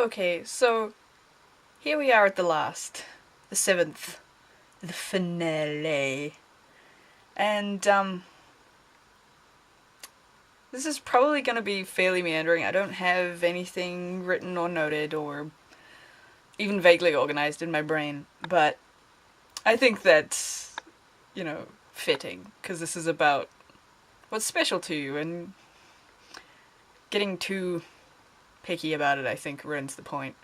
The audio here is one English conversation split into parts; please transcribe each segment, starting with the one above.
Okay, so here we are at the seventh, the finale. And this is probably going to be fairly meandering. I don't have anything written or noted or even vaguely organized in my brain, but I think that's, fitting, because this is about what's special to you, and getting too picky about it, I think, ruins the point.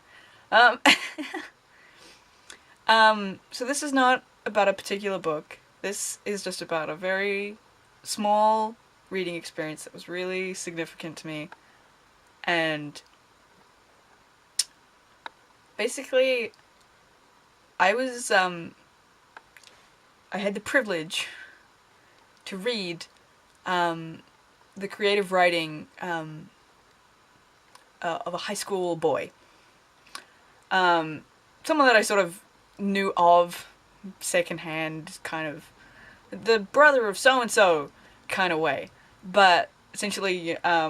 Um, so this is not about a particular book. This is just about a very small reading experience that was really significant to me. And basically, I was, I had the privilege to read the creative writing of a high school boy. Someone that I sort of knew of secondhand, kind of the brother of so and so kind of way. But essentially, my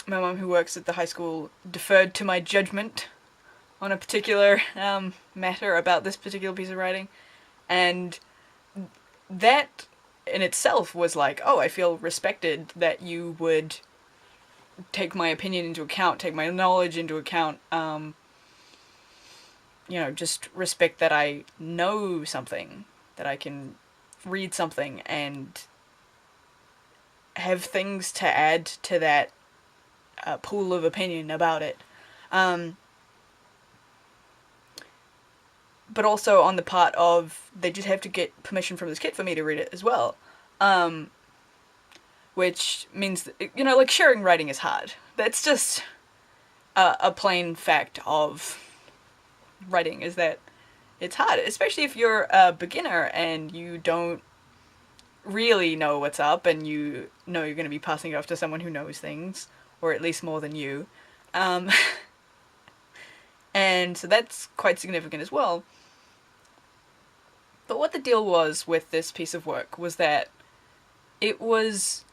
mum, who works at the high school, deferred to my judgment on a particular matter about this particular piece of writing. And that in itself was like, oh, I feel respected that you would take my opinion into account, take my knowledge into account. Just respect that I know something, that I can read something and have things to add to that pool of opinion about it. Um, but also on the part of, they just have to get permission from this kid for me to read it as well. Um, which means, like sharing writing is hard. That's just a plain fact of writing, is that it's hard, especially if you're a beginner and you don't really know what's up, and you know you're going to be passing it off to someone who knows things, or at least more than you. Um, and so that's quite significant as well. But what the deal was with this piece of work was that it was.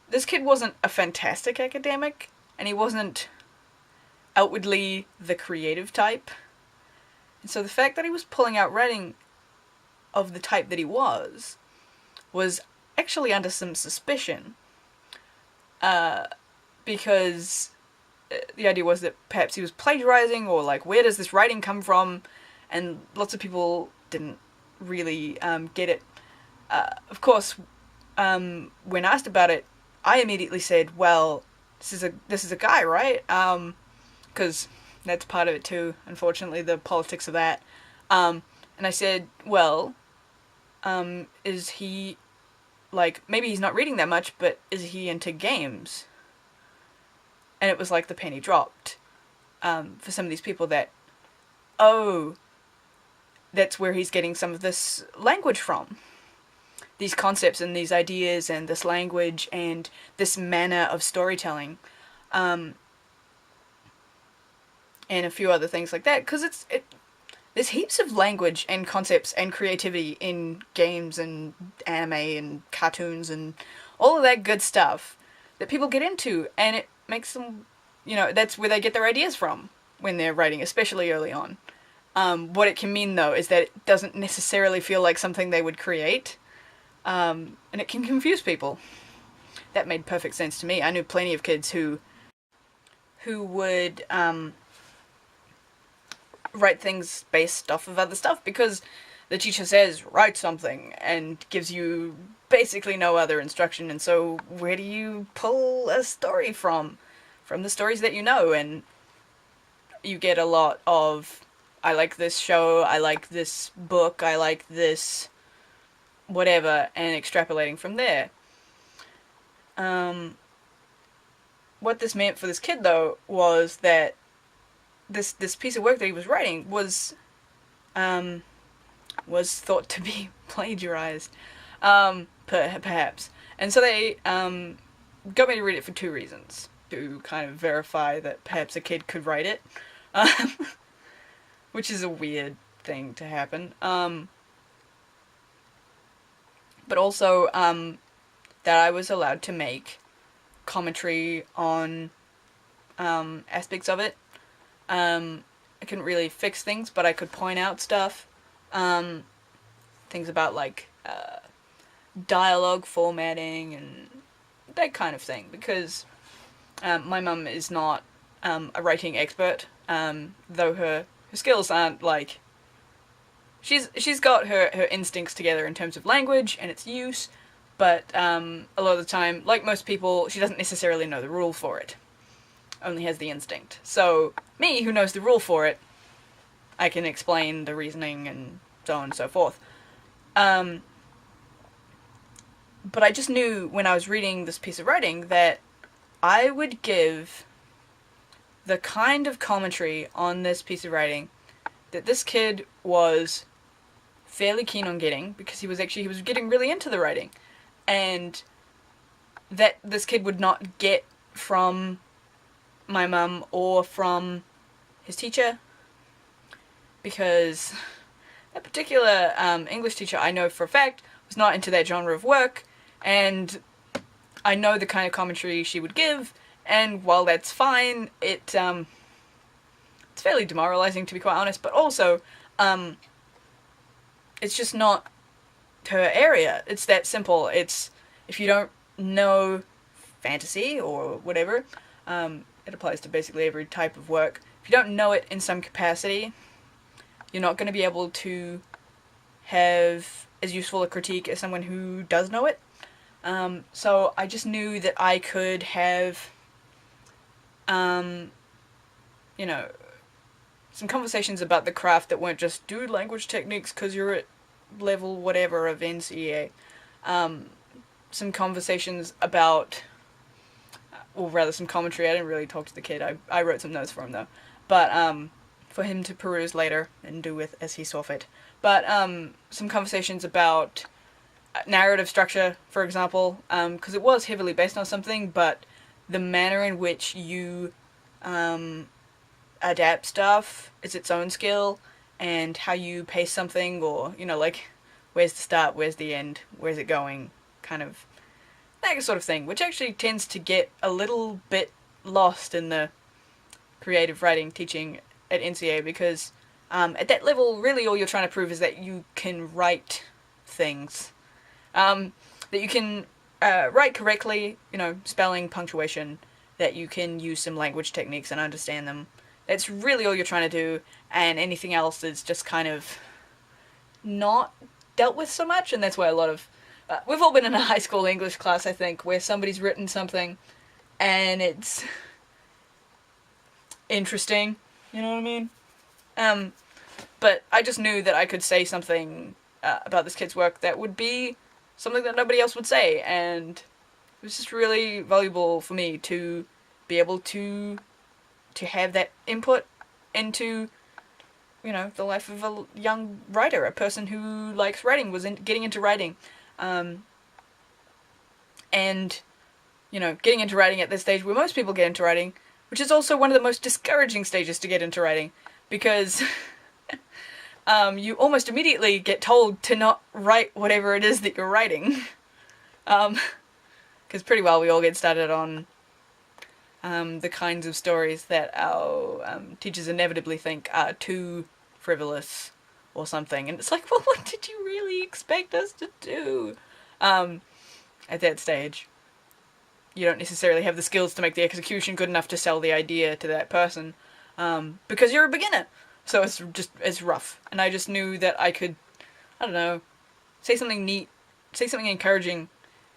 This kid wasn't a fantastic academic, and he wasn't outwardly the creative type. And so the fact that he was pulling out writing of the type that he was actually under some suspicion. Because the idea was that perhaps he was plagiarizing, or like, where does this writing come from? And lots of people didn't really get it. Of course, when asked about it, I immediately said, "Well, this is a guy, right?" Because that's part of it too. Unfortunately, the politics of that. And I said, "Well, is he, like, maybe he's not reading that much, but is he into games?" And it was like the penny dropped for some of these people, that, oh, that's where he's getting some of this language from. These concepts and these ideas and this language and this manner of storytelling. And a few other things like that. Because there's heaps of language and concepts and creativity in games and anime and cartoons and all of that good stuff that people get into, and it makes them, that's where they get their ideas from when they're writing, especially early on. What it can mean, though, is that it doesn't necessarily feel like something they would create, and it can confuse people. That made perfect sense to me. I knew plenty of kids who would write things based off of other stuff, because the teacher says write something and gives you basically no other instruction, and so where do you pull a story from the stories that you know? And you get a lot of, I like this show, I like this book, I like this whatever, and extrapolating from there. What this meant for this kid, though, was that this piece of work that he was writing was thought to be plagiarized, perhaps. And so they got me to read it for two reasons: to kind of verify that perhaps a kid could write it, which is a weird thing to happen. But also that I was allowed to make commentary on aspects of it. I couldn't really fix things, but I could point out stuff. Things about like dialogue formatting and that kind of thing, because my mum is not a writing expert, though her skills aren't like... She's got her instincts together in terms of language and its use, but a lot of the time, like most people, she doesn't necessarily know the rule for it. Only has the instinct. So, me, who knows the rule for it, I can explain the reasoning and so on and so forth. But I just knew when I was reading this piece of writing that I would give the kind of commentary on this piece of writing that this kid was fairly keen on getting, because he was getting really into the writing, and that this kid would not get from my mum or from his teacher, because that particular English teacher, I know for a fact, was not into that genre of work, and I know the kind of commentary she would give, and while that's fine, it's fairly demoralizing, to be quite honest, but also it's just not her area. It's that simple. It's, if you don't know fantasy or whatever, it applies to basically every type of work. If you don't know it in some capacity, you're not going to be able to have as useful a critique as someone who does know it. So I just knew that I could have, you know, some conversations about the craft that weren't just do language techniques because you're at level whatever of NCEA. Some conversations about, or rather some commentary. I didn't really talk to the kid. I wrote some notes for him though. But for him to peruse later and do with as he saw fit. But some conversations about narrative structure, for example, because it was heavily based on something, but the manner in which you adapt stuff is its own skill, and how you pace something, or, you know, like, where's the start, where's the end, where's it going, kind of, that sort of thing, which actually tends to get a little bit lost in the creative writing teaching at NCA, because at that level, really all you're trying to prove is that you can write things. That you can write correctly, you know, spelling, punctuation, that you can use some language techniques and understand them. That's really all you're trying to do, and anything else is just kind of not dealt with so much, and that's why a lot of... we've all been in a high school English class, I think, where somebody's written something, and it's interesting, you know what I mean? But I just knew that I could say something about this kid's work that would be something that nobody else would say, and it was just really valuable for me to be able to have that input into, you know, the life of a young writer, a person who likes writing, getting into writing, and, you know, getting into writing at this stage where most people get into writing, which is also one of the most discouraging stages to get into writing, because you almost immediately get told to not write whatever it is that you're writing. Because pretty well we all get started on the kinds of stories that our teachers inevitably think are too frivolous or something. And it's like, well, what did you really expect us to do? At that stage, you don't necessarily have the skills to make the execution good enough to sell the idea to that person, because you're a beginner. So it's rough. And I just knew that I could, I don't know, say something neat, say something encouraging,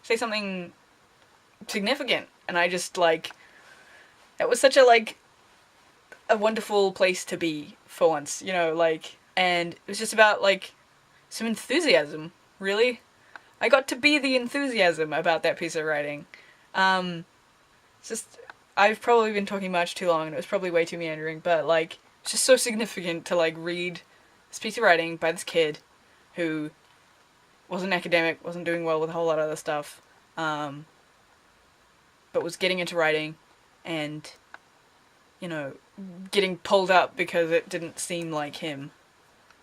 say something significant. And I just, like, it was such a, like, a wonderful place to be for once, you know, like, and it was just about, like, some enthusiasm, really. I got to be the enthusiasm about that piece of writing. It's just, I've probably been talking much too long, and it was probably way too meandering, but, like, it's just so significant to, like, read this piece of writing by this kid who wasn't academic, wasn't doing well with a whole lot of other stuff, but was getting into writing and, you know, getting pulled up because it didn't seem like him.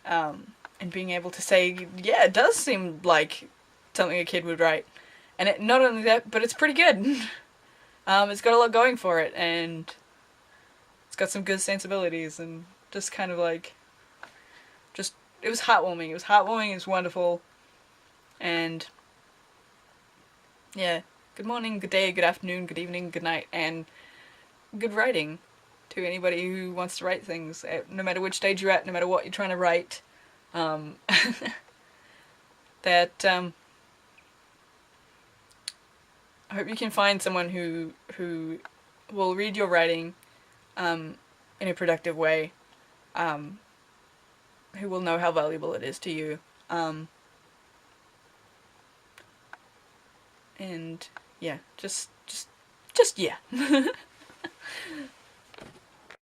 And being able to say, yeah, it does seem like something a kid would write. And it, not only that, but it's pretty good. It's got a lot going for it, and it's got some good sensibilities, and just kind of like, just, it was heartwarming. It was heartwarming, it was wonderful, and yeah, good morning, good day, good afternoon, good evening, good night, and good writing to anybody who wants to write things, no matter which stage you're at, no matter what you're trying to write. That I hope you can find someone who will read your writing in a productive way, who will know how valuable it is to you, and yeah, just yeah.